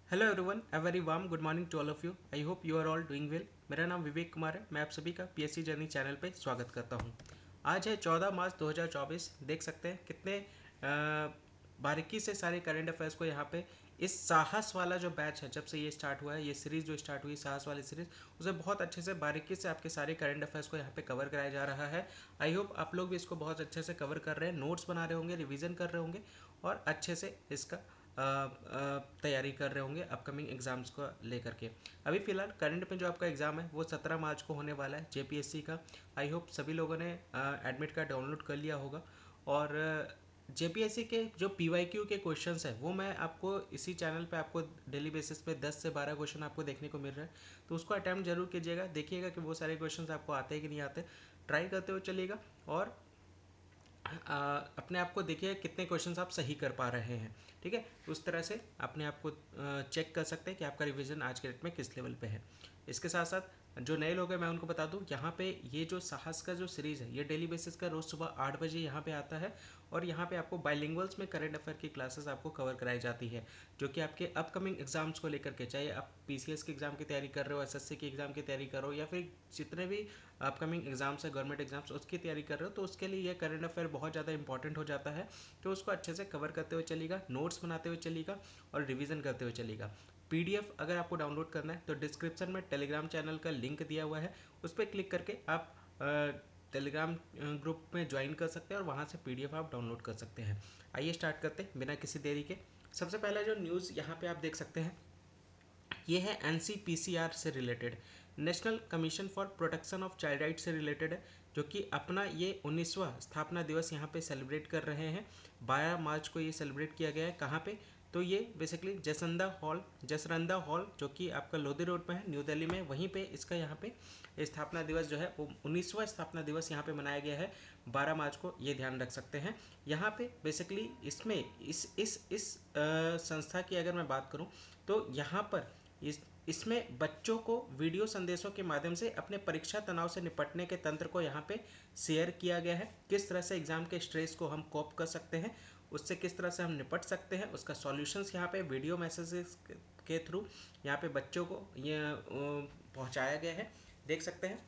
Hello everyone, a very warm good morning to all of you. I hope you are all doing well. मेरा नाम विवेक कुमार है। मैं आप सभी का पीएससी जर्नी चैनल पे स्वागत करता हूँ। आज है 14 मार्च 2024। देख सकते हैं कितने बारीकी से सारे करंट अफेयर्स को यहाँ पे इस साहस वाला जो बैच है, जब से ये स्टार्ट हुआ है, ये सीरीज़ जो स्टार्ट हुई साहस वाली सीरीज़, उसे बहुत अच्छे से बारीकी से आपके सारे करंट अफेयर्स को यहाँ पे कवर कराया जा रहा है। आई होप आप लोग भी इसको बहुत अच्छे से कवर कर रहे हैं, नोट्स बना रहे होंगे, रिवीजन कर रहे होंगे और अच्छे से इसका तैयारी कर रहे होंगे अपकमिंग एग्ज़ाम्स को लेकर के। अभी फ़िलहाल करंट में जो आपका एग्ज़ाम है वो 17 मार्च को होने वाला है, जेपीएससी का। आई होप सभी लोगों ने एडमिट कार्ड डाउनलोड कर लिया होगा। और जेपीएससी के जो पीवाईक्यू के क्वेश्चंस हैं वो मैं आपको इसी चैनल पे आपको डेली बेसिस पे 10 से 12 क्वेश्चन आपको देखने को मिल रहा है। तो उसको अटैम्प्ट जरूर कीजिएगा, देखिएगा कि वो सारे क्वेश्चंस आपको आते हैं कि नहीं आते। ट्राई करते हुए चलिएगा और अपने आप को देखिए कितने क्वेश्चंस आप सही कर पा रहे हैं। ठीक है, उस तरह से अपने आप को चेक कर सकते हैं कि आपका रिवीजन आज के डेट में किस लेवल पे है। इसके साथ साथ जो नए लोग हैं मैं उनको बता दूं, यहाँ पे ये जो साहस का जो सीरीज़ है ये डेली बेसिस का रोज़ सुबह 8 बजे यहाँ पे आता है। और यहाँ पे आपको बाइलिंगुअल्स में करंट अफेयर की क्लासेस आपको कवर कराई जाती है, जो कि आपके अपकमिंग एग्जाम्स को लेकर के, चाहे आप पीसीएस के एग्ज़ाम की तैयारी कर रहे हो, एसएससी की एग्ज़ाम की तैयारी कर रहे हो, या फिर जितने भी अपकमिंग एग्जाम्स है गवर्नमेंट एग्जाम्स उसकी तैयारी कर रहे हो, तो उसके लिए ये करंट अफेयर बहुत ज़्यादा इंपॉर्टेंट हो जाता है। तो उसको अच्छे से कवर करते हुए चलिएगा, नोट्स बनाते हुए चलिएगा और रिवीजन करते हुए चलिएगा। पीडीएफ अगर आपको डाउनलोड करना है तो डिस्क्रिप्शन में टेलीग्राम चैनल का लिंक दिया हुआ है, उस पर क्लिक करके आप टेलीग्राम ग्रुप में ज्वाइन कर सकते हैं और वहाँ से पीडीएफ आप डाउनलोड कर सकते हैं। आइए स्टार्ट करते हैं बिना किसी देरी के। सबसे पहला जो न्यूज़ यहाँ पे आप देख सकते हैं ये है एनसीपीसीआर से related, national commission for protection of child right से रिलेटेड है, जो कि अपना ये 19वां स्थापना दिवस यहाँ पे सेलिब्रेट कर रहे हैं। 12 मार्च को ये सेलिब्रेट किया गया है। कहाँ पे? तो ये बेसिकली जसरंदा हॉल जो कि आपका लोधी रोड में है न्यू दिल्ली में, वहीं पे इसका यहाँ पे स्थापना दिवस जो है वो 19वां स्थापना दिवस यहाँ पे मनाया गया है 12 मार्च को। ये ध्यान रख सकते हैं। यहाँ पे बेसिकली इसमें इस संस्था की अगर मैं बात करूँ तो यहाँ पर इसमें बच्चों को वीडियो संदेशों के माध्यम से अपने परीक्षा तनाव से निपटने के तंत्र को यहाँ पे शेयर किया गया है। किस तरह से एग्जाम के स्ट्रेस को हम कोप कर सकते हैं, उससे किस तरह से हम निपट सकते हैं, उसका सॉल्यूशंस यहाँ पे वीडियो मैसेजेस के थ्रू यहाँ पे बच्चों को ये पहुँचाया गया है, देख सकते हैं।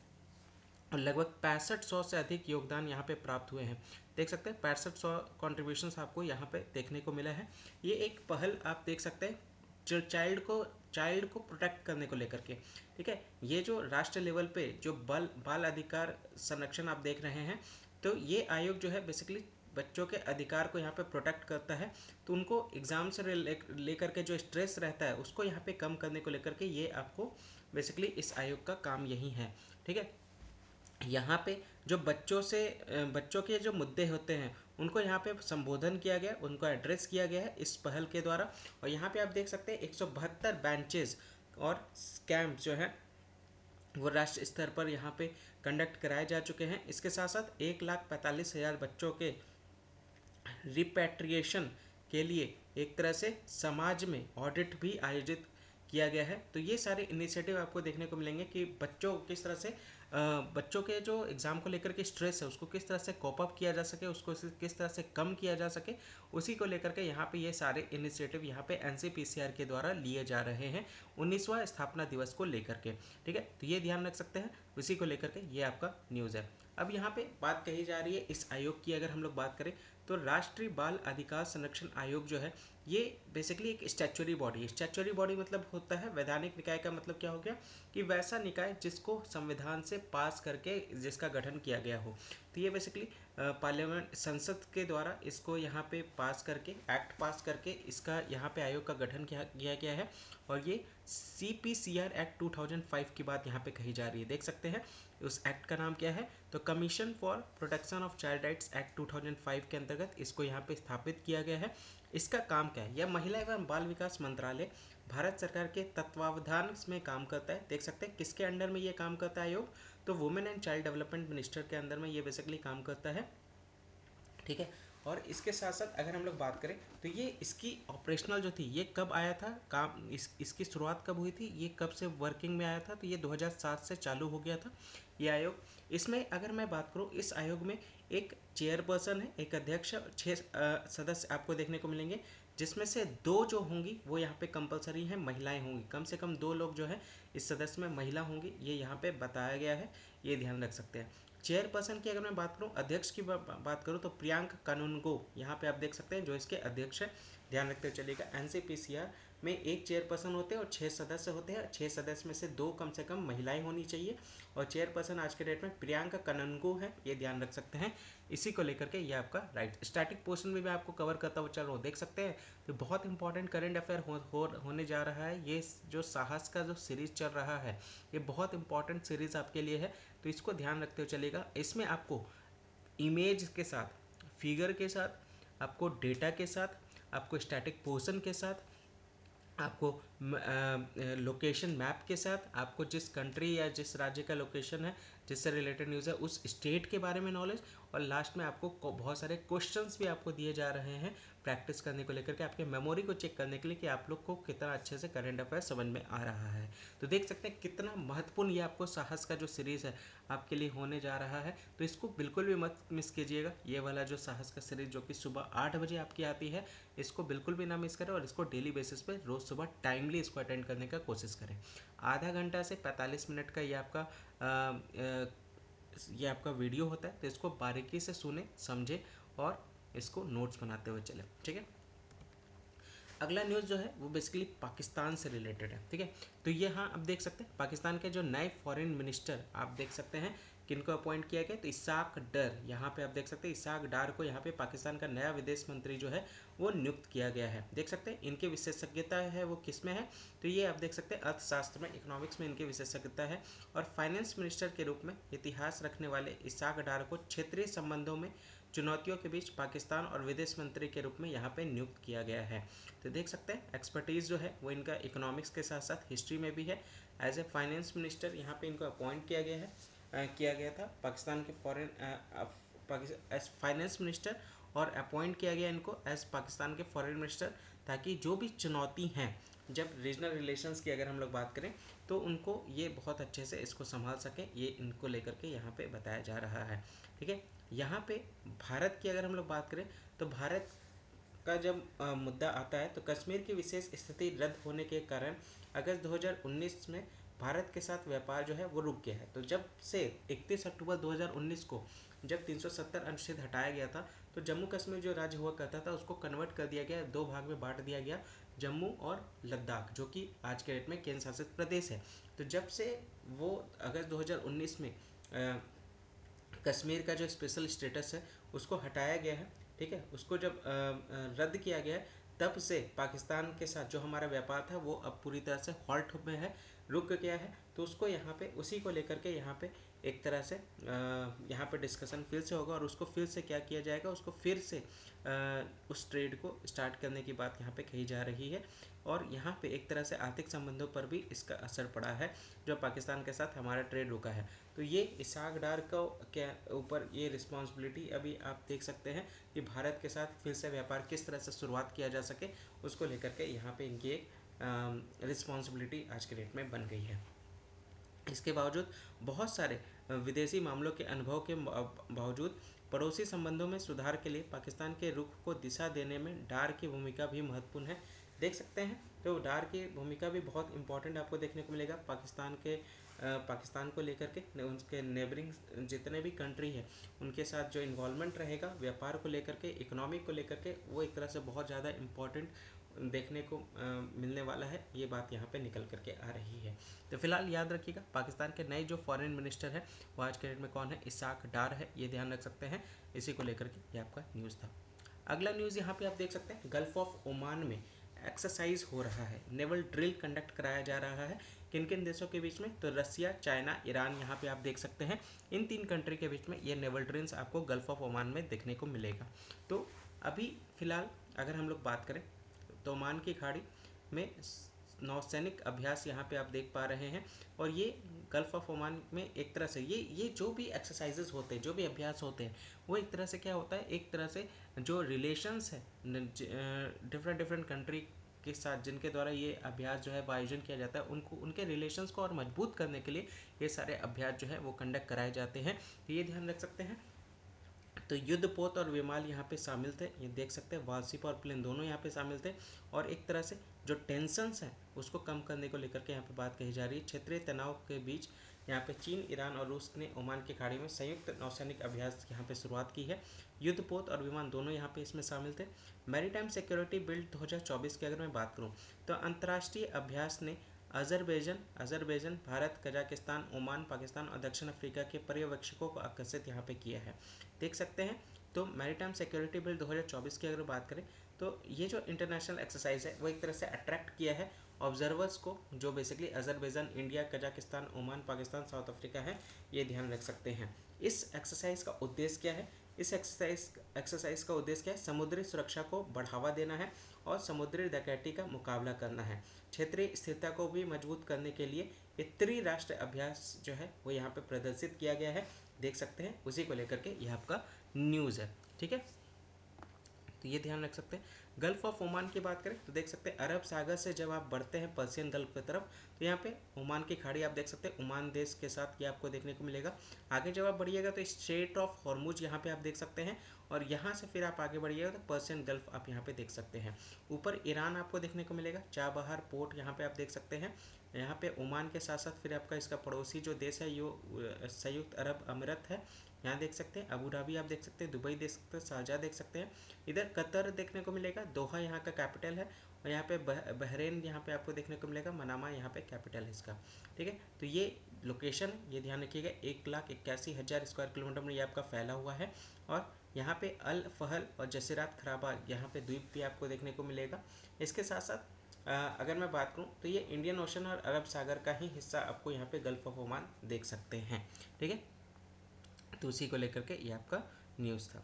और लगभग 6500 से अधिक योगदान यहाँ पे प्राप्त हुए हैं, देख सकते हैं। 6500 कॉन्ट्रीब्यूशंस आपको यहाँ पे देखने को मिला है। ये एक पहल आप देख सकते हैं जो चाइल्ड को प्रोटेक्ट करने को लेकर के। ठीक है, ये जो राष्ट्र लेवल पे जो बाल अधिकार संरक्षण आप देख रहे हैं, तो ये आयोग जो है बेसिकली बच्चों के अधिकार को यहाँ पे प्रोटेक्ट करता है। तो उनको एग्ज़ाम से लेकर के जो स्ट्रेस रहता है उसको यहाँ पे कम करने को लेकर के ये आपको बेसिकली इस आयोग का काम यही है। ठीक है, यहाँ पे जो बच्चों के जो मुद्दे होते हैं उनको यहाँ पे संबोधन किया गया, उनको एड्रेस किया गया है इस पहल के द्वारा। और यहाँ पे आप देख सकते हैं 172 बेंचेस और कैंप जो है वो राष्ट्र स्तर पर यहाँ पे कंडक्ट कराए जा चुके हैं। इसके साथ साथ 1,45,000 बच्चों के रिपैट्रिएशन के लिए एक तरह से समाज में ऑडिट भी आयोजित किया गया है। तो ये सारे इनिशिएटिव आपको देखने को मिलेंगे कि बच्चों को किस तरह से बच्चों के जो एग्ज़ाम को लेकर के स्ट्रेस है उसको किस तरह से कॉप अप किया जा सके, उसको किस तरह से कम किया जा सके, उसी को लेकर के यहाँ पे ये सारे इनिशिएटिव यहाँ पे एनसीपीसीआर के द्वारा लिए जा रहे हैं 19वां स्थापना दिवस को लेकर के। ठीक है, तो ये ध्यान रख सकते हैं, उसी को लेकर के ये आपका न्यूज़ है। अब यहाँ पे बात कही जा रही है इस आयोग की, अगर हम लोग बात करें तो राष्ट्रीय बाल अधिकार संरक्षण आयोग जो है ये बेसिकली एक स्टैच्यूरी बॉडी है। स्टैच्यूरी बॉडी मतलब होता है वैधानिक निकाय का मतलब क्या हो गया कि वैसा निकाय जिसको संविधान से पास करके जिसका गठन किया गया हो। तो ये बेसिकली पार्लियामेंट संसद के द्वारा इसको यहाँ पे पास करके एक्ट पास करके इसका यहाँ पे आयोग का गठन किया गया है। और ये CPCR एक्ट 2005 की बात यहाँ पे कही जा रही है, देख सकते हैं। उस एक्ट का नाम क्या है? तो commission for protection of child rights act 2005 के अंतर्गत इसको यहाँ पे स्थापित किया गया है। इसका काम क्या है? यह महिला एवं बाल विकास मंत्रालय भारत सरकार के तत्वावधान में काम करता है, देख सकते हैं। किसके अंडर में ये काम करता है आयोग? तो women and child development minister के अंदर में ये बेसिकली काम करता है। ठीक है, और इसके साथ साथ अगर हम लोग बात करें तो ये इसकी ऑपरेशनल जो थी ये कब आया था काम, इसकी शुरुआत कब हुई थी, ये कब से वर्किंग में आया था? तो ये 2007 से चालू हो गया था ये आयोग। इसमें अगर मैं बात करूँ इस आयोग में एक चेयरपर्सन है, एक अध्यक्ष, 6 सदस्य आपको देखने को मिलेंगे, जिसमें से 2 जो होंगी वो यहाँ पे कंपलसरी हैं, महिलाएं होंगी, कम से कम 2 लोग जो है इस सदस्य में महिला होंगी, ये यहाँ पे बताया गया है, ये ध्यान रख सकते हैं। चेयरपर्सन की अगर मैं बात करूँ, अध्यक्ष की बात करूँ तो प्रियांक कानूनगो यहाँ पे आप देख सकते हैं जो इसके अध्यक्ष है, ध्यान रखते हुए चलिएगा। एनसीपीसीआर में एक चेयरपर्सन होते हैं और 6 सदस्य होते हैं, 6 सदस्य में से 2 कम से कम महिलाएं होनी चाहिए, और चेयरपर्सन आज के डेट में प्रियांका कानूनगो है, ये ध्यान रख सकते हैं। इसी को लेकर के ये आपका राइट स्टैटिक पोर्शन में भी आपको कवर करता हुआ चल रहा हूँ, देख सकते हैं। तो बहुत इंपॉर्टेंट करंट अफेयर होने जा रहा है, ये जो साहस का जो सीरीज चल रहा है ये बहुत इंपॉर्टेंट सीरीज आपके लिए है, तो इसको ध्यान रखते हुए चलेगा। इसमें आपको इमेज के साथ, फिगर के साथ, आपको डेटा के साथ, आपको स्टैटिक पोर्शन के साथ, आपको लोकेशन मैप के साथ, आपको जिस कंट्री या जिस राज्य का लोकेशन है जिससे रिलेटेड न्यूज़ है उस स्टेट के बारे में नॉलेज, और लास्ट में आपको बहुत सारे क्वेश्चंस भी आपको दिए जा रहे हैं प्रैक्टिस करने को लेकर के, आपके मेमोरी को चेक करने के लिए कि आप लोग को कितना अच्छे से करंट अफेयर समझ में आ रहा है। तो देख सकते हैं कितना महत्वपूर्ण ये आपको साहस का जो सीरीज़ है आपके लिए होने जा रहा है, तो इसको बिल्कुल भी मत मिस कीजिएगा। ये वाला जो साहस का सीरीज जो कि सुबह 8 बजे आपकी आती है, इसको बिल्कुल भी ना मिस करें, और इसको डेली बेसिस पे रोज़ सुबह टाइमली इसको अटेंड करने का कोशिश करें। आधा घंटा से 45 मिनट का ये आपका वीडियो होता है, तो इसको बारीकी से सुने, समझे और इसको नोट्स बनाते हुए चले, ठीक है। अगला न्यूज़ जो है वो बेसिकली पाकिस्तान से रिलेटेड है, ठीक है। तो ये हाँ आप देख सकते हैं पाकिस्तान के जो नए फॉरेन मिनिस्टर आप देख सकते हैं किनको अपॉइंट किया गया, तो इसाक डर, यहाँ पे आप देख सकते हैं इसाक डार को यहाँ पे पाकिस्तान का नया विदेश मंत्री जो है वो नियुक्त किया गया है। देख सकते हैं इनकी विशेषज्ञता है वो किस में है, तो ये आप देख सकते हैं अर्थशास्त्र में, इकोनॉमिक्स में इनकी विशेषज्ञता है। और फाइनेंस मिनिस्टर के रूप में इतिहास रखने वाले इसाक डार को क्षेत्रीय संबंधों में चुनौतियों के बीच पाकिस्तान और विदेश मंत्री के रूप में यहाँ पे नियुक्त किया गया है। तो देख सकते हैं एक्सपर्टीज़ जो है वो इनका इकोनॉमिक्स के साथ साथ हिस्ट्री में भी है। एज ए फाइनेंस मिनिस्टर यहाँ पे इनको अपॉइंट किया गया है, किया गया था पाकिस्तान के फॉरेन एज फाइनेंस मिनिस्टर, और अपॉइंट किया गया इनको एज पाकिस्तान के फॉरेन मिनिस्टर, ताकि जो भी चुनौती हैं जब रीजनल रिलेशंस की अगर हम लोग बात करें तो उनको ये बहुत अच्छे से इसको संभाल सकें, ये इनको लेकर के यहाँ पे बताया जा रहा है, ठीक है। यहाँ पे भारत की अगर हम लोग बात करें तो भारत का जब मुद्दा आता है तो कश्मीर की विशेष स्थिति रद्द होने के कारण अगस्त 2019 में भारत के साथ व्यापार जो है वो रुक गया है। तो जब से 31 अक्टूबर 2019 को जब 370 अनुच्छेद हटाया गया था, तो जम्मू कश्मीर जो राज्य हुआ करता था उसको कन्वर्ट कर दिया गया, 2 भाग में बांट दिया गया, जम्मू और लद्दाख, जो कि आज के डेट में केंद्र शासित प्रदेश है। तो जब से वो अगस्त 2019 में कश्मीर का जो स्पेशल स्टेटस है उसको हटाया गया है, ठीक है, उसको जब रद्द किया गया है, तब से पाकिस्तान के साथ जो हमारा व्यापार था वो अब पूरी तरह से हॉल्ट में है, रुक गया है। तो उसको यहाँ पे उसी को लेकर के यहाँ पे एक तरह से यहाँ पे डिस्कशन फिर से होगा, और उसको फिर से क्या किया जाएगा, उसको फिर से उस ट्रेड को स्टार्ट करने की बात यहाँ पे कही जा रही है। और यहाँ पे एक तरह से आर्थिक संबंधों पर भी इसका असर पड़ा है, जो पाकिस्तान के साथ हमारा ट्रेड रुका है। तो ये इसाक डार को के ऊपर ये रिस्पॉन्सिबिलिटी अभी आप देख सकते हैं कि भारत के साथ फिर से व्यापार किस तरह से शुरुआत किया जा सके, उसको लेकर के यहाँ पे इनकी एक रिस्पॉन्सिबिलिटी आज के डेट में बन गई है। इसके बावजूद बहुत सारे विदेशी मामलों के अनुभव के बावजूद पड़ोसी संबंधों में सुधार के लिए पाकिस्तान के रुख को दिशा देने में डार की भूमिका भी महत्वपूर्ण है। देख सकते हैं तो डार की भूमिका भी बहुत इंपॉर्टेंट आपको देखने को मिलेगा पाकिस्तान को लेकर के, उनके नेबरिंग जितने भी कंट्री है उनके साथ जो इन्वॉल्वमेंट रहेगा व्यापार को लेकर के, इकोनॉमिक को लेकर के, वो एक तरह से बहुत ज़्यादा इम्पॉर्टेंट देखने को मिलने वाला है, ये बात यहाँ पे निकल करके आ रही है। तो फिलहाल याद रखिएगा पाकिस्तान के नए जो फॉरेन मिनिस्टर है वो आज के डेट में कौन है, इसाक डार है, ये ध्यान रख सकते हैं। इसी को लेकर के ये आपका न्यूज़ था। अगला न्यूज़ यहाँ पे आप देख सकते हैं गल्फ ऑफ ओमान में एक्सरसाइज हो रहा है, नेवल ड्रिल कंडक्ट कराया जा रहा है। किन किन देशों के बीच में, तो रसिया, चाइना, ईरान, यहाँ पे आप देख सकते हैं इन 3 कंट्री के बीच में ये नेवल ड्रिल्स आपको गल्फ ऑफ ओमान में देखने को मिलेगा। तो अभी फिलहाल अगर हम लोग बात करें तो ओमान की खाड़ी में नौसैनिक अभ्यास यहाँ पे आप देख पा रहे हैं, और ये गल्फ ऑफ ओमान में एक तरह से ये जो भी एक्सरसाइजेज होते हैं, जो भी अभ्यास होते हैं, वो एक तरह से क्या होता है, एक तरह से जो रिलेशंस है डिफरेंट डिफरेंट कंट्री के साथ जिनके द्वारा ये अभ्यास जो है वो आयोजन किया जाता है, उनको उनके रिलेशंस को और मजबूत करने के लिए ये सारे अभ्यास जो है वो कंडक्ट कराए जाते हैं। तो ये ध्यान रख सकते हैं। तो युद्धपोत और विमान यहाँ पे शामिल थे, ये देख सकते हैं, वारशिप और प्लेन दोनों यहाँ पे शामिल थे। और एक तरह से जो टेंशन्स हैं उसको कम करने को लेकर के यहाँ पे बात कही जा रही है। क्षेत्रीय तनाव के बीच यहाँ पे चीन, ईरान और रूस ने ओमान की खाड़ी में संयुक्त नौसैनिक अभ्यास यहाँ पे शुरुआत की है। युद्धपोत और विमान दोनों यहाँ पे इसमें शामिल थे। मैरीटाइम सिक्योरिटी बिल 2024 की अगर मैं बात करूँ तो अंतर्राष्ट्रीय अभ्यास ने Azerbaijan, Bharat, Kazakhstan, Oman, Pakistan और दक्षिण अफ्रीका के पर्यवेक्षकों को आकर्षित यहाँ पे किया है, देख सकते हैं। तो मैरीटाइम सिक्योरिटी बिल 2024 की अगर बात करें तो ये जो इंटरनेशनल एक्सरसाइज है वो एक तरह से अट्रैक्ट किया है ऑब्जर्वर्स को, जो basically Azerbaijan, India, Kazakhstan, Oman, Pakistan, south Africa है, ये ध्यान रख सकते हैं। इस एक्सरसाइज का उद्देश्य क्या है? इस एक्सरसाइज का उद्देश्य क्या है? समुद्री सुरक्षा को बढ़ावा देना है और समुद्री डकैती का मुकाबला करना है। क्षेत्रीय स्थिरता को भी मजबूत करने के लिए ये त्रिराष्ट्रीय अभ्यास जो है वो यहाँ पे प्रदर्शित किया गया है, देख सकते हैं। उसी को लेकर के यह आपका न्यूज़ है, ठीक है। तो ये ध्यान रख सकते हैं। गल्फ ऑफ ओमान की बात करें तो देख सकते हैं अरब सागर से जब आप बढ़ते हैं पर्शियन गल्फ की तरफ तो यहाँ पे ओमान की खाड़ी आप देख सकते हैं, ओमान देश के साथ ये आपको देखने को मिलेगा। आगे जब आप बढ़िएगा तो स्ट्रेट ऑफ हॉर्मुज यहाँ पे आप देख सकते हैं और यहाँ से फिर आप आगे बढ़िएगा तो पर्शियन गल्फ आप यहाँ पे देख सकते हैं। ऊपर ईरान आपको देखने को मिलेगा, चाबहार पोर्ट यहाँ पे आप देख सकते हैं। यहाँ पे ओमान के साथ साथ फिर आपका इसका पड़ोसी जो देश है यो संयुक्त अरब अमीरत है, यहाँ देख सकते हैं। अबू धाबी आप देख सकते हैं, दुबई देख सकते हैं, शारजाह देख सकते हैं। इधर कतर देखने को मिलेगा, दोहा यहाँ का कैपिटल है। और यहाँ पे बहरेन यहाँ पे आपको देखने को मिलेगा, मनामा यहाँ पे कैपिटल है इसका, ठीक है। तो ये लोकेशन ये ध्यान रखिएगा, 1,81,000 स्क्वायर किलोमीटर में ये आपका फैला हुआ है। और यहाँ पे अल फहल और जसीरात खराबा यहाँ पे द्वीप भी आपको देखने को मिलेगा। इसके साथ साथ अगर मैं बात करूँ तो ये इंडियन ओशन और अरब सागर का ही हिस्सा आपको यहाँ पे गल्फ ऑफ ओमान देख सकते हैं, ठीक है। तो उसी को लेकर के ये आपका न्यूज़ था।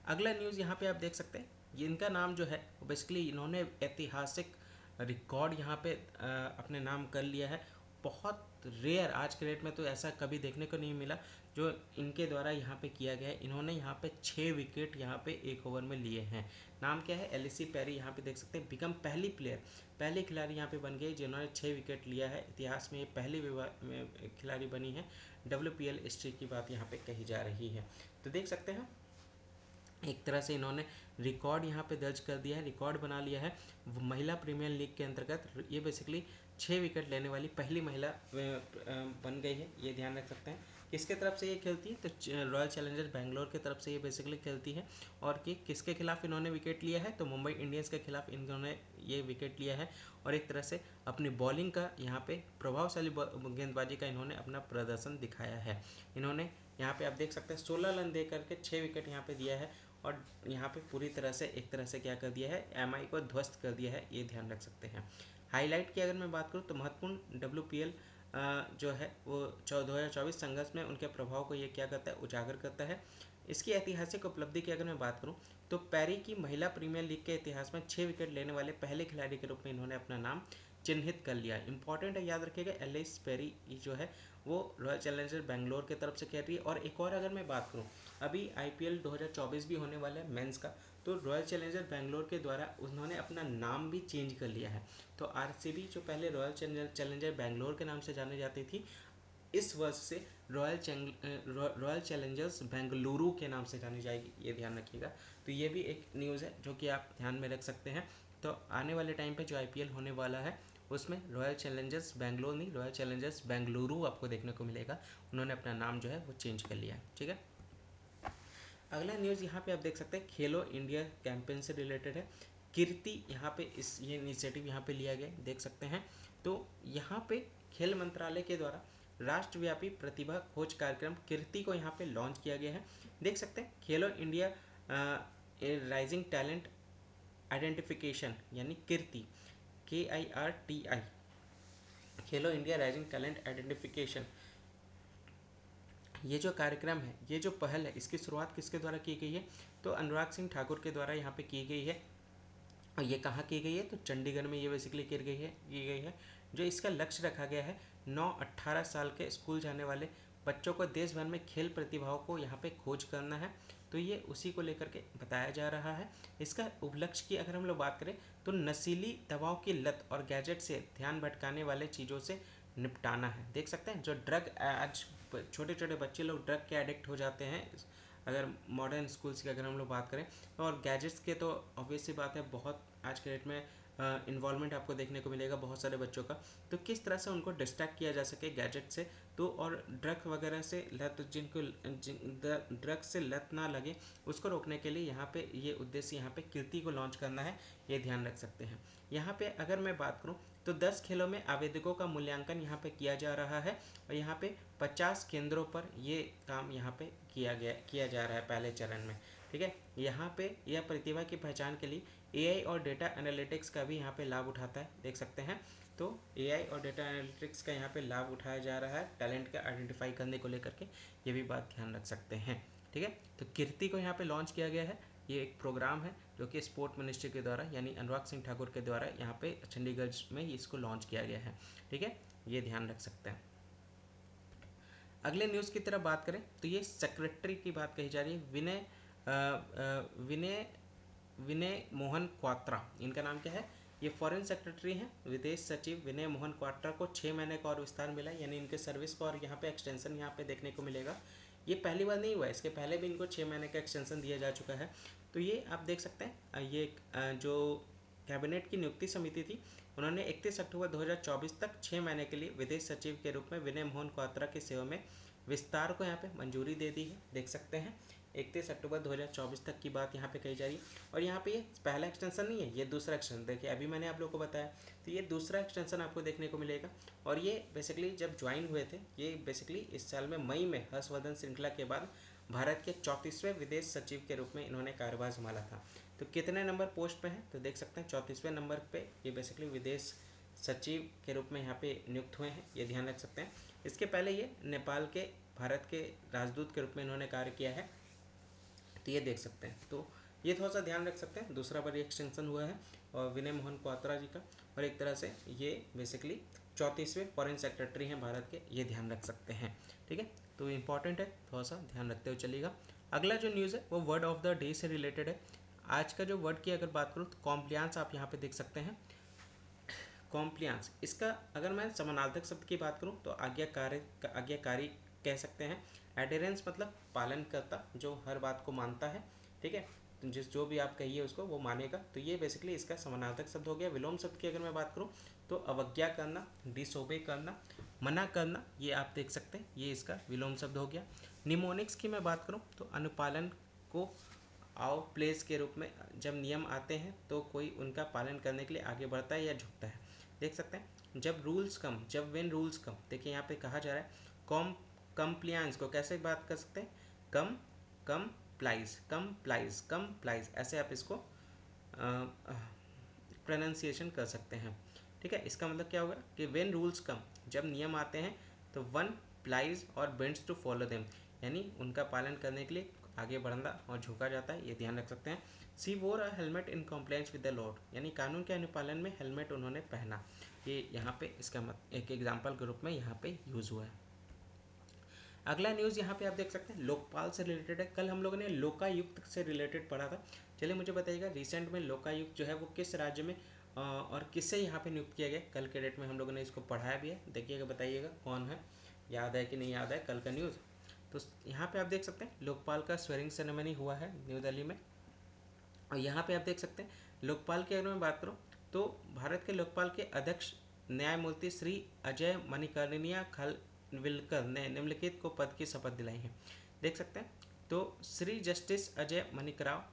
अगला न्यूज़ यहाँ पे आप देख सकते हैं, ये इनका नाम जो है बेसिकली इन्होंने ऐतिहासिक रिकॉर्ड यहाँ पे अपने नाम कर लिया है। बहुत रेयर, आज के डेट में तो ऐसा कभी देखने को नहीं मिला जो इनके द्वारा यहाँ पे किया गया है। इन्होंने यहाँ पे 6 विकेट यहाँ पे एक ओवर में लिए हैं। नाम क्या है? एलिसी पेरी यहाँ पे देख सकते हैं, बिकम पहली खिलाड़ी यहाँ पे बन गई जिन्होंने 6 विकेट लिया है। इतिहास में ये पहली खिलाड़ी बनी है। WPL हिस्ट्री की बात यहाँ पे कही जा रही है। तो देख सकते हैं एक तरह से इन्होंने रिकॉर्ड यहाँ पे दर्ज कर दिया है, रिकॉर्ड बना लिया है। महिला प्रीमियर लीग के अंतर्गत ये बेसिकली 6 विकेट लेने वाली पहली महिला बन गई है, ये ध्यान रख सकते हैं। किसके तरफ से ये खेलती है? तो रॉयल चैलेंजर्स बैंगलोर की तरफ से ये बेसिकली खेलती है। और कि किसके खिलाफ इन्होंने विकेट लिया है? तो मुंबई इंडियंस के खिलाफ इन्होंने ये विकेट लिया है। और एक तरह से अपनी बॉलिंग का यहाँ पे प्रभावशाली गेंदबाजी का इन्होंने अपना प्रदर्शन दिखाया है। इन्होंने यहाँ पे आप देख सकते हैं 16 रन दे करके 6 विकेट यहाँ पे दिया है। और यहाँ पे पूरी तरह से एक तरह से क्या कर दिया है, MI को ध्वस्त कर दिया है, ये ध्यान रख सकते हैं। हाईलाइट की अगर मैं बात करूँ तो महत्वपूर्ण WPL जो है वो 2024 संघर्ष में उनके प्रभाव को ये क्या करता है, उजागर करता है। इसकी ऐतिहासिक उपलब्धि की अगर मैं बात करूँ तो पैरी की महिला प्रीमियर लीग के इतिहास में 6 विकेट लेने वाले पहले खिलाड़ी के रूप में इन्होंने अपना नाम चिन्हित कर लिया। इंपॉर्टेंट है, याद रखिएगा, एलिस पेरी जो है वो रॉयल चैलेंजर बैंगलोर की तरफ से खेल रही है। और एक और अगर मैं बात करूँ, अभी IPL 2024 भी होने वाला है मेंस का, तो रॉयल चैलेंजर बैंगलोर के द्वारा उन्होंने अपना नाम भी चेंज कर लिया है। तो RCB जो पहले रॉयल चैलेंजर बैंगलोर के नाम से जानी जाती थी, इस वर्ष से रॉयल चैलेंजर्स बेंगलुरु के नाम से जानी जाएगी, ये ध्यान रखिएगा। तो ये भी एक न्यूज़ है जो कि आप ध्यान में रख सकते हैं। तो आने वाले टाइम पे जो IPL होने वाला है उसमें रॉयल चैलेंजर्स बैंगलोर नहीं, रॉयल चैलेंजर्स बेंगलुरु आपको देखने को मिलेगा। उन्होंने अपना नाम जो है वो चेंज कर लिया है, ठीक है। अगला न्यूज़ यहाँ पे आप देख सकते हैं खेलो इंडिया कैंपेन से रिलेटेड है। कीर्ति यहाँ पे ये इनिशिएटिव यहाँ पे लिया गया, देख सकते हैं। तो यहाँ पे खेल मंत्रालय के द्वारा राष्ट्रव्यापी प्रतिभा खोज कार्यक्रम कीर्ति को यहाँ पे लॉन्च किया गया है, देख सकते हैं। खेलो इंडिया राइजिंग टैलेंट आइडेंटिफिकेशन यानी कीर्ति KIRTI, खेलो इंडिया राइजिंग टैलेंट आइडेंटिफिकेशन, ये जो कार्यक्रम है, ये जो पहल है, इसकी शुरुआत किसके द्वारा की गई है? तो अनुराग सिंह ठाकुर के द्वारा यहाँ पे की गई है। और ये कहाँ की गई है? तो चंडीगढ़ में ये बेसिकली की गई है। जो इसका लक्ष्य रखा गया है 9-18 साल के स्कूल जाने वाले बच्चों को देश भर में खेल प्रतिभाओं को यहाँ पे खोज करना है। तो ये उसी को लेकर के बताया जा रहा है। इसका उपलक्ष्य की अगर हम लोग बात करें तो नशीली दवाओं की लत और गैजेट से ध्यान भटकाने वाले चीज़ों से निपटाना है। देख सकते हैं जो ड्रग आज छोटे छोटे बच्चे लोग ड्रग के एडिक्ट हो जाते हैं, अगर मॉडर्न स्कूल्स की अगर हम लोग बात करें, और गैजेट्स के तो ऑब्वियस सी बात है, बहुत आज के डेट में इन्वॉल्वमेंट आपको देखने को मिलेगा बहुत सारे बच्चों का। तो किस तरह से उनको डिस्ट्रैक्ट किया जा सके गैजेट से, तो और ड्रग वगैरह से लत, जिनको ड्रग से लत ना लगे, उसको रोकने के लिए यहाँ पे ये उद्देश्य यहाँ पे कीर्ति को लॉन्च करना है, ये ध्यान रख सकते हैं। यहाँ पे अगर मैं बात करूँ तो 10 खेलों में आवेदकों का मूल्यांकन यहाँ पे किया जा रहा है, और यहाँ पे 50 केंद्रों पर ये काम यहाँ पे किया जा रहा है पहले चरण में। ठीक है, यहाँ पे यह प्रतिभा की पहचान के लिए एआई और डेटा एनालिटिक्स का भी यहाँ पे लाभ उठाता है, देख सकते हैं। तो एआई और डेटा एनालिटिक्स का यहाँ पे लाभ उठाया जा रहा है टैलेंट का आइडेंटिफाई करने को लेकर के, ये भी बात ध्यान रख सकते हैं। ठीक है, तो कीर्ति को यहाँ पे लॉन्च किया गया है। ये एक प्रोग्राम है जो कि स्पोर्ट मिनिस्ट्री के द्वारा यानी अनुराग सिंह ठाकुर के द्वारा यहाँ पे चंडीगढ़ में इसको लॉन्च किया गया है। ठीक है, ये ध्यान रख सकते हैं। अगले न्यूज़ की तरफ बात करें तो ये सेक्रेटरी की बात कही जा रही है, विनय विनय मोहन क्वात्रा, इनका नाम क्या है, ये फॉरेन सेक्रेटरी हैं। विदेश सचिव विनय मोहन क्वात्रा को 6 महीने का और विस्तार मिला, यानी इनके सर्विस को और यहाँ पे एक्सटेंशन यहाँ पे देखने को मिलेगा। ये पहली बार नहीं हुआ है, इसके पहले भी इनको 6 महीने का एक्सटेंशन दिया जा चुका है। तो ये आप देख सकते हैं, ये जो कैबिनेट की नियुक्ति समिति थी, उन्होंने 31 अक्टूबर 2024 तक 6 महीने के लिए विदेश सचिव के रूप में विनय मोहन क्वात्रा की सेवा में विस्तार को यहाँ पे मंजूरी दे दी है, देख सकते हैं। 31 अक्टूबर 2024 तक की बात यहाँ पे कही जा रही है, और यहाँ पे ये पहला एक्सटेंशन नहीं है, ये दूसरा एक्सटेंशन। देखिए अभी मैंने आप लोगों को बताया, तो ये दूसरा एक्सटेंशन आपको देखने को मिलेगा। और ये बेसिकली जब ज्वाइन हुए थे, ये बेसिकली इस साल में मई में हर्षवर्धन श्रृंखला के बाद भारत के 34वें विदेश सचिव के रूप में इन्होंने कार्यभार संभाला था। तो कितने नंबर पोस्ट पे हैं, तो देख सकते हैं 34वें नंबर पे ये बेसिकली विदेश सचिव के रूप में यहाँ पे नियुक्त हुए हैं, ये ध्यान रख सकते हैं। इसके पहले ये नेपाल के भारत के राजदूत के रूप में इन्होंने कार्य किया है, तो ये देख सकते हैं। तो ये थोड़ा सा ध्यान रख सकते हैं, दूसरा बार एक्सटेंशन हुआ है और विनय मोहन क्वात्रा जी का, और एक तरह से ये बेसिकली 34वें फॉरेन सेक्रेटरी हैं भारत के, ये ध्यान रख सकते हैं। ठीक है, तो इम्पॉर्टेंट है, थोड़ा सा ध्यान रखते हुए चलिएगा। अगला जो न्यूज़ है वो वर्ड ऑफ द डे से रिलेटेड है। आज का जो वर्ड की अगर बात करूँ तो कॉम्प्लियांस आप यहाँ पे देख सकते हैं। कॉम्प्लियांस, इसका अगर मैं समानार्थक शब्द की बात करूँ तो आज्ञाकारी कह सकते हैं। एडेरेंस मतलब पालन करता, जो हर बात को मानता है। ठीक है, तो जो भी आप कहिए उसको वो मानेगा, तो ये बेसिकली इसका समानार्थक शब्द हो गया। विलोम शब्द की अगर मैं बात करूँ तो अवज्ञा करना, डिसोबे करना, मना करना, ये आप देख सकते हैं, ये इसका विलोम शब्द हो गया। निमोनिक्स की मैं बात करूँ तो अनुपालन को आओ प्लेस के रूप में, जब नियम आते हैं तो कोई उनका पालन करने के लिए आगे बढ़ता है या झुकता है, देख सकते हैं। जब रूल्स कम, जब व्हेन रूल्स कम, देखिए यहाँ पे कहा जा रहा है कॉम्प्लियांस को कैसे बात कर सकते हैं, कम प्लाइज, ऐसे आप इसको प्रोनाउंसिएशन कर सकते हैं। ठीक है, इसका मतलब क्या होगा कि व्हेन रूल्स कम, जब नियम आते हैं तो वन प्लाइज और बेंड्स टू फॉलो देम, यानी उनका पालन करने के लिए आगे बढ़ना और झुका जाता है, ये ध्यान रख सकते हैं। सी वोर अ helmet in compliance with the law, यानी कानून के अनुपालन में हेलमेट उन्होंने पहना, ये यहाँ पे इसका एक एग्जाम्पल के रूप में यहाँ पे यूज़ हुआ है। अगला न्यूज़ यहाँ पे आप देख सकते हैं लोकपाल से रिलेटेड है। कल हम लोगों ने लोकायुक्त से रिलेटेड पढ़ा था। चलिए मुझे बताइएगा रिसेंट में लोकायुक्त जो है वो किस राज्य में और किससे यहाँ पे नियुक्त किया गया। कल के डेट में हम लोगों ने इसको पढ़ाया भी है, देखिएगा बताइएगा कौन है, याद है कि नहीं याद है कल का न्यूज़। तो यहाँ पे आप देख सकते हैं लोकपाल का स्वेरिंग सेरेमनी हुआ है न्यू दिल्ली में, और यहाँ पे आप देख सकते हैं लोकपाल की अगर मैं बात करूँ तो भारत के लोकपाल के अध्यक्ष न्यायमूर्ति श्री अजय मणिकर्णिया खनविलकर ने निम्नलिखित को पद की शपथ दिलाई है, देख सकते हैं। तो Shri justice Ajay Manikrao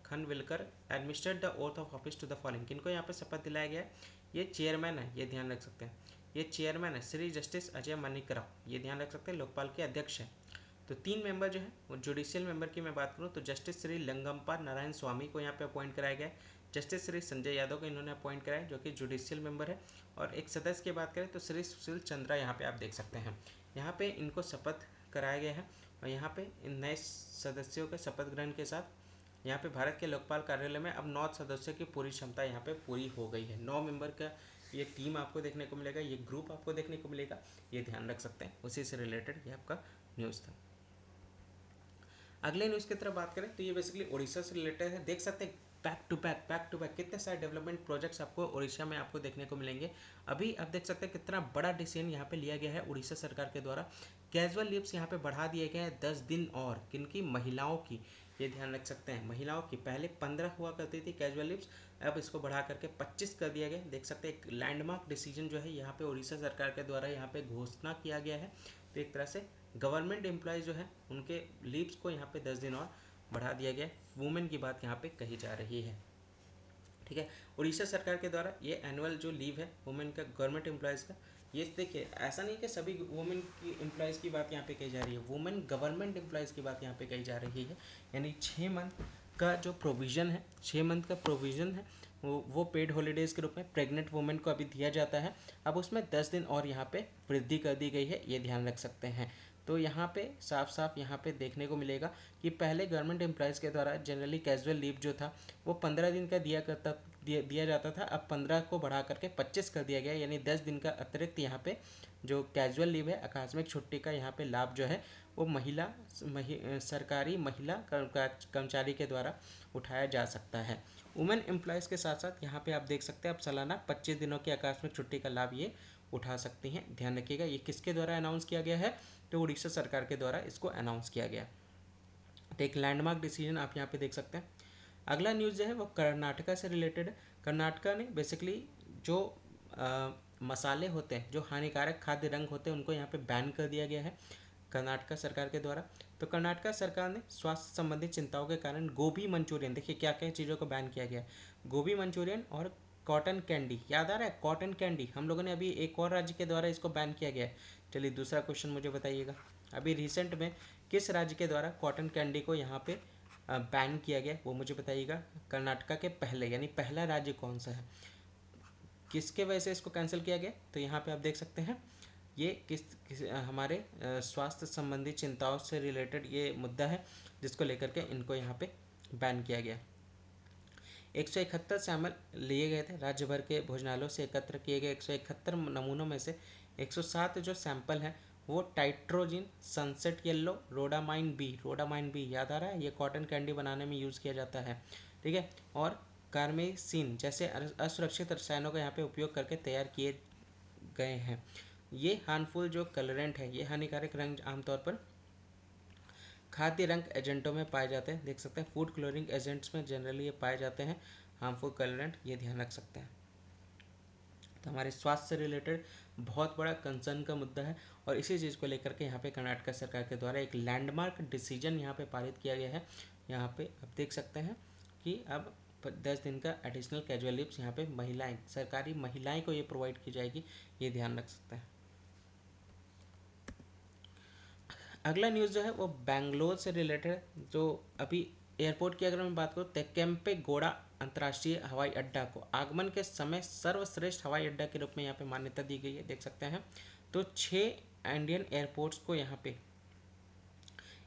Khanwilkar administrate the oath of office to the following, किनको यहाँ पे शपथ दिलाया गया है, ये चेयरमैन है, ये ध्यान रख सकते हैं। ये चेयरमैन है श्री जस्टिस अजय मणिकराव, ये ध्यान रख सकते हैं, लोकपाल के अध्यक्ष हैं। तो 3 मेंबर जो है वो जुडिशियल मेंबर की मैं बात करूँ तो जस्टिस श्री लंगम्पा नारायण स्वामी को यहाँ पे अपॉइंट कराया गया है। जस्टिस श्री संजय यादव को इन्होंने अपॉइंट कराया जो कि जुडिशियल मेंबर है। और एक सदस्य की बात करें तो श्री सुशील चंद्रा यहाँ पे आप देख सकते हैं, यहाँ पे इनको शपथ कराया गया है। और यहाँ पे इन नए सदस्यों के शपथ ग्रहण के साथ यहाँ पे भारत के लोकपाल कार्यालय में अब 9 सदस्यों की पूरी क्षमता यहाँ पे पूरी हो गई है। 9 मेंबर का ये टीम आपको देखने को मिलेगा, ये ग्रुप आपको देखने को मिलेगा, ये ध्यान रख सकते हैं। उसी से रिलेटेड ये आपका न्यूज़ था। अगले न्यूज़ की तरफ बात करें तो ये बेसिकली उड़ीसा से रिलेटेड है, देख सकते हैं बैक टू बैक कितने सारे डेवलपमेंट प्रोजेक्ट्स आपको उड़ीसा में आपको देखने को मिलेंगे। अभी आप देख सकते हैं कितना बड़ा डिसीजन यहाँ पे लिया गया है उड़ीसा सरकार के द्वारा। कैजुअल लीव्स यहाँ पे बढ़ा दिए गए हैं 10 दिन और, किनकी, महिलाओं की। ये ध्यान रख सकते हैं महिलाओं की, पहले 15 हुआ करती थी कैजुअल लीव्स, अब इसको बढ़ा करके 25 कर दिया गया। देख सकते हैं एक लैंडमार्क डिसीजन जो है यहाँ पे उड़ीसा सरकार के द्वारा यहाँ पे घोषणा किया गया है। तो एक तरह से गवर्नमेंट एम्प्लॉय जो है उनके लीव्स को यहाँ पे 10 दिन और बढ़ा दिया गया। वुमेन की बात यहाँ पे कही जा रही है, ठीक है। उड़ीसा सरकार के द्वारा ये एनुअल जो लीव है वुमेन का, गवर्नमेंट एम्प्लॉयज़ का, ये देखिए ऐसा नहीं कि सभी वुमेन की एम्प्लॉयज़ की बात यहाँ पे कही जा रही है, वुमेन गवर्नमेंट एम्प्लॉयज़ की बात यहाँ पे कही जा रही है। यानी 6 मंथ का जो प्रोविज़न है, 6 मंथ का प्रोविज़न है वो पेड हॉलीडेज़ के रूप में प्रेग्नेंट वुमेन को अभी दिया जाता है। अब उसमें 10 दिन और यहाँ पे वृद्धि कर दी गई है, ये ध्यान रख सकते हैं। तो यहाँ पे साफ साफ यहाँ पे देखने को मिलेगा कि पहले गवर्नमेंट एम्प्लॉयज़ के द्वारा जनरली कैजुअल लीव जो था वो 15 दिन का दिया जाता था। अब 15 को बढ़ा करके 25 कर दिया गया, यानी 10 दिन का अतिरिक्त यहाँ पे जो कैजुअल लीव है, आकस्मिक छुट्टी का यहाँ पे लाभ जो है वो सरकारी महिला कर्मचारी के द्वारा उठाया जा सकता है। वुमेन एम्प्लॉयज़ के साथ साथ यहाँ पे आप देख सकते हैं अब सालाना 25 दिनों की आकस्मिक छुट्टी का लाभ ये उठा सकती हैं। ध्यान रखिएगा ये किसके द्वारा अनाउंस किया गया है, तो उड़ीसा सरकार के द्वारा इसको अनाउंस किया गया। तो एक लैंडमार्क डिसीजन आप यहाँ पे देख सकते हैं। अगला न्यूज़ जो है वो कर्नाटका से रिलेटेड है। कर्नाटका ने बेसिकली जो मसाले होते हैं, जो हानिकारक खाद्य रंग होते हैं, उनको यहाँ पे बैन कर दिया गया है कर्नाटका सरकार के द्वारा। तो कर्नाटका सरकार ने स्वास्थ्य संबंधी चिंताओं के कारण गोभी मंचूरियन, देखिए क्या क्या चीज़ों को बैन किया गया है, गोभी मंचूरियन और कॉटन कैंडी। याद आ रहा है कॉटन कैंडी, हम लोगों ने अभी एक और राज्य के द्वारा इसको बैन किया गया है। चलिए दूसरा क्वेश्चन मुझे बताइएगा, अभी रिसेंट में किस राज्य के द्वारा कॉटन कैंडी को यहाँ पे बैन किया गया, वो मुझे बताइएगा। कर्नाटका के पहले, यानी पहला राज्य कौन सा है, किसके वजह से इसको कैंसिल किया गया। तो यहाँ पे आप देख सकते हैं ये किस हमारे स्वास्थ्य संबंधी चिंताओं से रिलेटेड ये मुद्दा है, जिसको लेकर के इनको यहाँ पे बैन किया गया। 171 सैंपल लिए गए थे राज्य भर के भोजनालयों से एकत्र किए गए 171 नमूनों में से 107 जो सैंपल हैं वो टाइट्रोजिन, सनसेट येलो, रोडामाइन बी याद आ रहा है, ये कॉटन कैंडी बनाने में यूज़ किया जाता है, ठीक है। और कार्मेसिन जैसे असुरक्षित रसायनों का यहाँ पे उपयोग करके तैयार किए गए हैं। ये हार्मफुल जो कलरेंट है, ये हानिकारक रंग आमतौर पर खाद्य रंग एजेंटों में पाए जाते हैं। देख सकते हैं फूड कलरिंग एजेंट्स में जनरली ये पाए जाते हैं हार्मफुल कलरेंट, ये ध्यान रख सकते हैं। तो हमारे स्वास्थ्य से रिलेटेड बहुत बड़ा कंसर्न का मुद्दा है और इसी चीज़ को लेकर के यहाँ पे कर्नाटक सरकार के द्वारा एक लैंडमार्क डिसीजन यहाँ पे पारित किया गया है। यहाँ पे आप देख सकते हैं कि अब 10 दिन का एडिशनल कैजुअल लीव्स यहाँ पे महिलाएं, सरकारी महिलाएं को ये प्रोवाइड की जाएगी, ये ध्यान रख सकते हैं। अगला न्यूज़ जो है वो बेंगलोर से रिलेटेड है। जो अभी एयरपोर्ट की अगर मैं बात करूँ तो केम्पेगौड़ा अंतर्राष्ट्रीय हवाई अड्डा को आगमन के समय सर्वश्रेष्ठ हवाई अड्डा के रूप में यहाँ पे मान्यता दी गई है, देख सकते हैं। तो 6 इंडियन एयरपोर्ट्स को यहाँ पे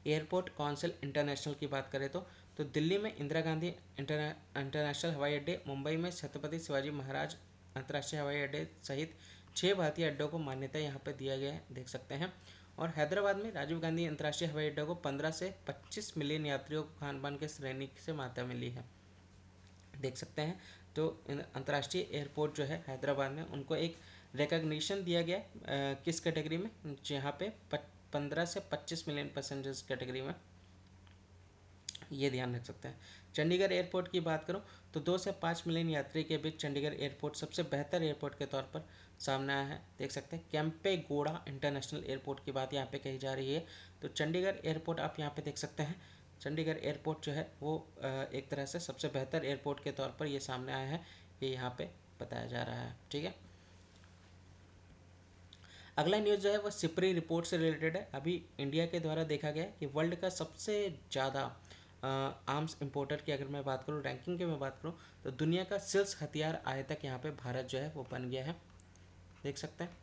एयरपोर्ट काउंसिल इंटरनेशनल की बात करें तो दिल्ली में इंदिरा गांधी इंटरनेशनल हवाई अड्डे, मुंबई में छत्रपति शिवाजी महाराज अंतर्राष्ट्रीय हवाई अड्डे सहित 6 भारतीय अड्डों को मान्यता यहाँ पे दिया गया है, देख सकते हैं। और हैदराबाद में राजीव गांधी अंतर्राष्ट्रीय हवाई अड्डे को 15 से 25 मिलियन यात्रियों को खान पान के श्रेणी से मान्यता मिली है, देख सकते हैं। तो अंतर्राष्ट्रीय एयरपोर्ट जो है हैदराबाद में उनको एक रिकग्निशन दिया गया किस कैटेगरी में, जहाँ पे 15 से 25 मिलियन पैसेंजर्स कैटेगरी में, ये ध्यान रख सकते हैं। चंडीगढ़ एयरपोर्ट की बात करूं तो 2 से 5 मिलियन यात्री के बीच चंडीगढ़ एयरपोर्ट सबसे बेहतर एयरपोर्ट के तौर पर सामने आया है, देख सकते हैं। केम्पेगौड़ा इंटरनेशनल एयरपोर्ट की बात यहाँ पे कही जा रही है। तो चंडीगढ़ एयरपोर्ट आप यहाँ पे देख सकते हैं, चंडीगढ़ एयरपोर्ट जो है वो एक तरह से सबसे बेहतर एयरपोर्ट के तौर पर ये सामने आया है, ये यहाँ पे बताया जा रहा है, ठीक है। अगला न्यूज़ जो है वो सिपरी रिपोर्ट से रिलेटेड है। अभी इंडिया के द्वारा देखा गया कि वर्ल्ड का सबसे ज़्यादा आर्म्स इंपोर्टर की अगर मैं बात करूँ, रैंकिंग की मैं बात करूँ, तो दुनिया का शीर्ष हथियार आयातक यहाँ पे भारत जो है वो बन गया है, देख सकते हैं।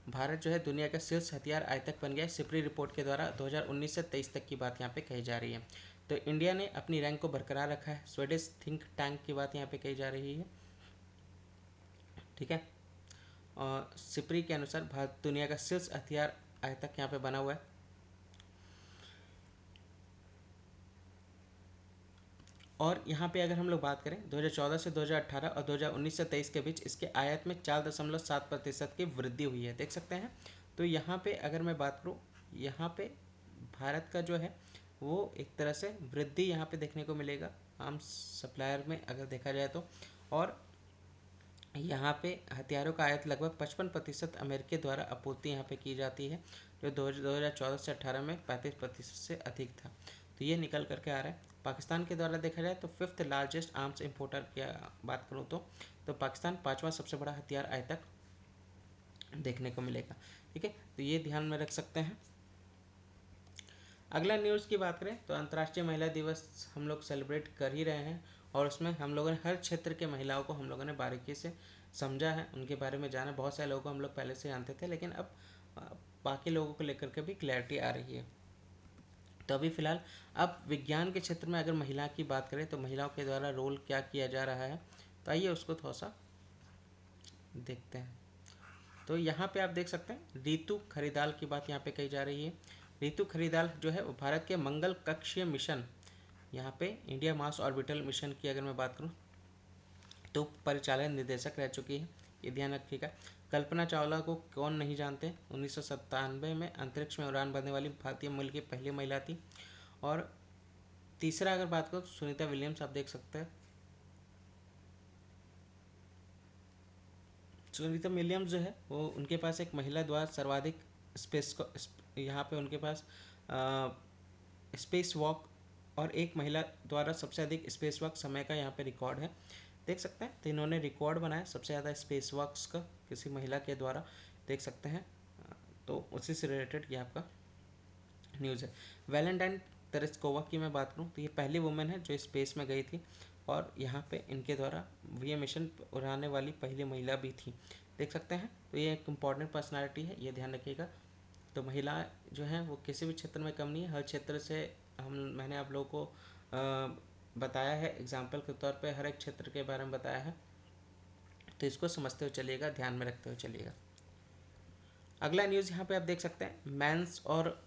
भारत जो है दुनिया का शीर्ष हथियार आयातक बन गया है सिपरी रिपोर्ट के द्वारा। 2019 से 23 तक की बात यहाँ पे कही जा रही है। तो इंडिया ने अपनी रैंक को बरकरार रखा है, स्वीडिश थिंक टैंक की बात यहाँ पे कही जा रही है, ठीक है। और सिपरी के अनुसार भारत दुनिया का शीर्ष हथियार आयातक यहाँ पे बना हुआ है। और यहाँ पे अगर हम लोग बात करें 2014 से 2018 और 2019 से 23 के बीच इसके आयात में 4.7% की वृद्धि हुई है, देख सकते हैं। तो यहाँ पे अगर मैं बात करूँ, यहाँ पे भारत का जो है वो एक तरह से वृद्धि यहाँ पे देखने को मिलेगा आर्म सप्लायर में अगर देखा जाए तो। और यहाँ पे हथियारों का आयात लगभग 55% अमेरिका द्वारा आपूर्ति यहाँ पे की जाती है, जो 2014 से 18 में 35% से अधिक था। तो ये निकल करके आ रहा है। पाकिस्तान के द्वारा देखा जाए तो 5th लार्जेस्ट आर्म्स इम्पोर्टर की बात करूँ तो पाकिस्तान 5वां सबसे बड़ा हथियार आयातक देखने को मिलेगा। ठीक है, तो ये ध्यान में रख सकते हैं। अगला न्यूज़ की बात करें तो अंतर्राष्ट्रीय महिला दिवस हम लोग सेलिब्रेट कर ही रहे हैं, और उसमें हम लोगों ने हर क्षेत्र के महिलाओं को हम लोगों ने बारीकी से समझा है, उनके बारे में जाना। बहुत सारे लोगों को हम लोग पहले से जानते थे, लेकिन अब बाकी लोगों को लेकर के भी क्लैरिटी आ रही है। तो अभी फ़िलहाल अब विज्ञान के क्षेत्र में अगर महिला की बात करें तो महिलाओं के द्वारा रोल क्या किया जा रहा है, तो आइए उसको थोड़ा सा देखते हैं। तो यहाँ पे आप देख सकते हैं रितु खरीदाल की बात यहाँ पे कही जा रही है। रितु खरीदाल जो है वो भारत के मंगल कक्षीय मिशन, यहाँ पे इंडिया मार्स ऑर्बिटल मिशन की अगर मैं बात करूँ तो परिचालन निदेशक रह चुकी है, ये ध्यान रखिएगा। कल्पना चावला को कौन नहीं जानते, 1997 में अंतरिक्ष में उड़ान भरने वाली भारतीय मूल की पहली महिला थी। और तीसरा अगर बात करो तो सुनीता विलियम्स, आप देख सकते हैं सुनीता विलियम्स जो है वो उनके पास एक महिला द्वारा सर्वाधिक स्पेस को यहाँ पे उनके पास स्पेस वॉक और एक महिला द्वारा सबसे अधिक स्पेस वॉक समय का यहाँ पे रिकॉर्ड है, देख सकते हैं। तो इन्होंने रिकॉर्ड बनाया सबसे ज़्यादा स्पेस वॉक्स का किसी महिला के द्वारा, देख सकते हैं। तो उसी से रिलेटेड ये आपका न्यूज़ है। वैलेंटाइन तेरेस्कोवा की मैं बात करूँ तो ये पहली वुमेन है जो स्पेस में गई थी, और यहाँ पे इनके द्वारा ये मिशन उड़ाने वाली पहली महिला भी थी, देख सकते हैं। तो ये एक इम्पॉर्टेंट पर्सनालिटी है, ये ध्यान रखिएगा। तो महिला जो है वो किसी भी क्षेत्र में कम नहीं है, हर क्षेत्र से मैंने आप लोगों को बताया है, एग्जाम्पल के तौर पे हर एक क्षेत्र के बारे में बताया है। तो इसको समझते हुए चलिएगा, ध्यान में रखते हुए चलिएगा। अगला न्यूज़ यहाँ पे आप देख सकते हैं मेंस और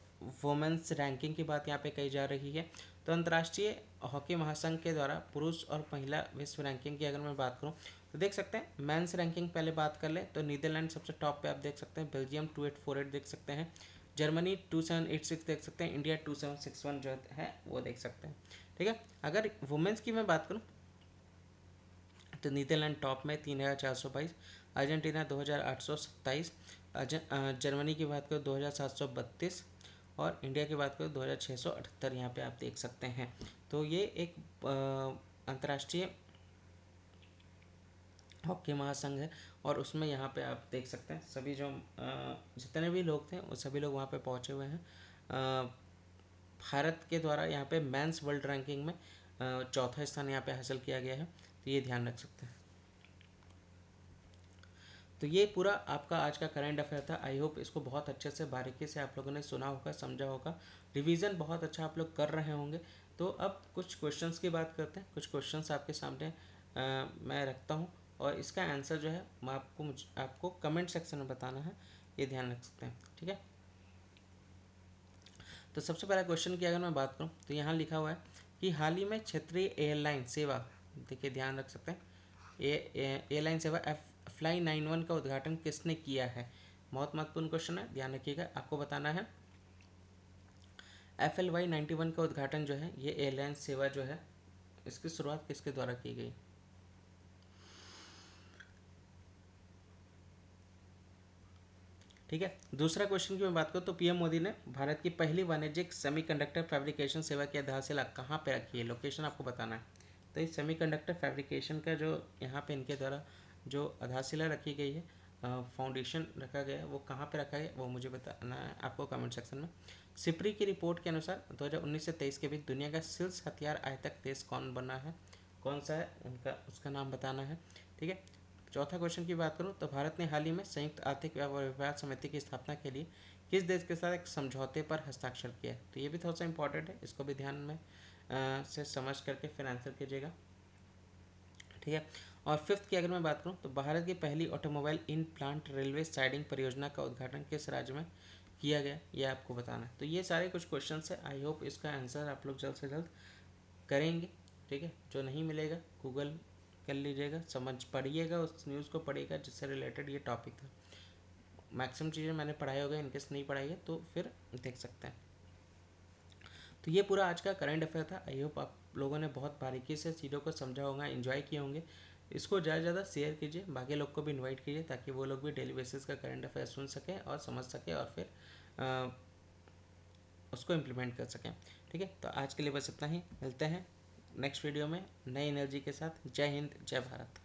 वुमेन्स रैंकिंग की बात यहाँ पे कही जा रही है। तो अंतर्राष्ट्रीय हॉकी महासंघ के द्वारा पुरुष और महिला विश्व रैंकिंग की अगर मैं बात करूँ तो देख सकते हैं मेंस रैंकिंग पहले बात कर ले तो नीदरलैंड सबसे टॉप पे आप देख सकते हैं, बेल्जियम 2848 देख सकते हैं, जर्मनी 2786 देख सकते हैं, इंडिया 2761 जो है वो देख सकते हैं। ठीक है, अगर वुमेन्स की मैं बात करूँ तो नीदरलैंड टॉप में 3422, अर्जेंटीना 2827, जर्मनी की बात करो 2732, और इंडिया की बात करो 2678 यहाँ पे आप देख सकते हैं। तो ये एक अंतर्राष्ट्रीय हॉकी महासंघ है, और उसमें यहाँ पे आप देख सकते हैं सभी जो जितने भी लोग थे वो सभी लोग वहाँ पे पहुँचे हुए हैं। भारत के द्वारा यहाँ पे मेंस वर्ल्ड रैंकिंग में चौथा स्थान यहाँ पे हासिल किया गया है, तो ये ध्यान रख सकते हैं। तो ये पूरा आपका आज का करंट अफेयर था। आई होप इसको बहुत अच्छे से बारीकी से आप लोगों ने सुना होगा, समझा होगा, रिवीजन बहुत अच्छा आप लोग कर रहे होंगे। तो अब कुछ क्वेश्चंस की बात करते हैं। कुछ क्वेश्चंस आपके सामने मैं रखता हूँ, और इसका आंसर जो है मैं आपको कमेंट सेक्शन में बताना है, ये ध्यान रख सकते हैं। ठीक है, तो सबसे पहला क्वेश्चन की अगर मैं बात करूँ तो यहाँ लिखा हुआ है कि हाल ही में क्षेत्रीय एयरलाइन सेवा, देखिए ध्यान रख सकते हैं, एयरलाइन सेवा फ्लाई 91 का उद्घाटन किसने किया है। बहुत महत्वपूर्ण क्वेश्चन है, ध्यान रखिएगा। आपको बताना है FLY 91 का उद्घाटन जो है ये एयरलाइन सेवा जो है इसकी शुरुआत किसके द्वारा की गई। ठीक है, दूसरा क्वेश्चन की मैं बात करूँ तो पीएम मोदी ने भारत की पहली वाणिज्यिक सेमीकंडक्टर फैब्रिकेशन सेवा की आधारशिला कहाँ पे रखी है, लोकेशन आपको बताना है। तो इस सेमीकंडक्टर फैब्रिकेशन का जो यहाँ पे इनके द्वारा जो आधारशिला रखी गई है, फाउंडेशन रखा गया है, वो कहाँ पे रखा है वो मुझे बताना है आपको कमेंट सेक्शन में। सिप्री की रिपोर्ट के अनुसार 2019 से 23 के बीच दुनिया का शीर्ष हथियार आयातक देश कौन बना है, कौन सा है उनका, उसका नाम बताना है। ठीक है, चौथा क्वेश्चन की बात करूँ तो भारत ने हाल ही में संयुक्त आर्थिक व्यापार समिति की स्थापना के लिए किस देश के साथ एक समझौते पर हस्ताक्षर किया है। तो ये भी थोड़ा सा इंपॉर्टेंट है, इसको भी ध्यान में से समझ करके फिर आंसर कीजिएगा। ठीक है, और फिफ्थ की अगर मैं बात करूँ तो भारत की पहली automobile in plant railway siding परियोजना का उद्घाटन किस राज्य में किया गया, ये आपको बताना है। तो ये सारे कुछ क्वेश्चन है, आई होप इसका आंसर आप लोग जल्द से जल्द करेंगे। ठीक है। जो नहीं मिलेगा गूगल कर लीजिएगा, समझ पढ़िएगा, उस न्यूज़ को पढ़िएगा जिससे रिलेटेड ये टॉपिक था। मैक्सिमम चीज़ें मैंने पढ़ाई होगा, इनकेस नहीं पढ़ाई है तो फिर देख सकते हैं। तो ये पूरा आज का करंट अफेयर था। आई होप आप लोगों ने बहुत बारीकी से चीज़ों को समझा होगा, इन्जॉय किए होंगे। इसको ज़्यादा से ज़्यादा शेयर कीजिए, बाकी लोग को भी इनवाइट कीजिए, ताकि वो लोग भी डेली बेसिस का करंट अफेयर सुन सकें और समझ सकें और फिर उसको इम्प्लीमेंट कर सकें। ठीक है, तो आज के लिए बस इतना ही। मिलते हैं नेक्स्ट वीडियो में नई एनर्जी के साथ। जय हिंद, जय भारत।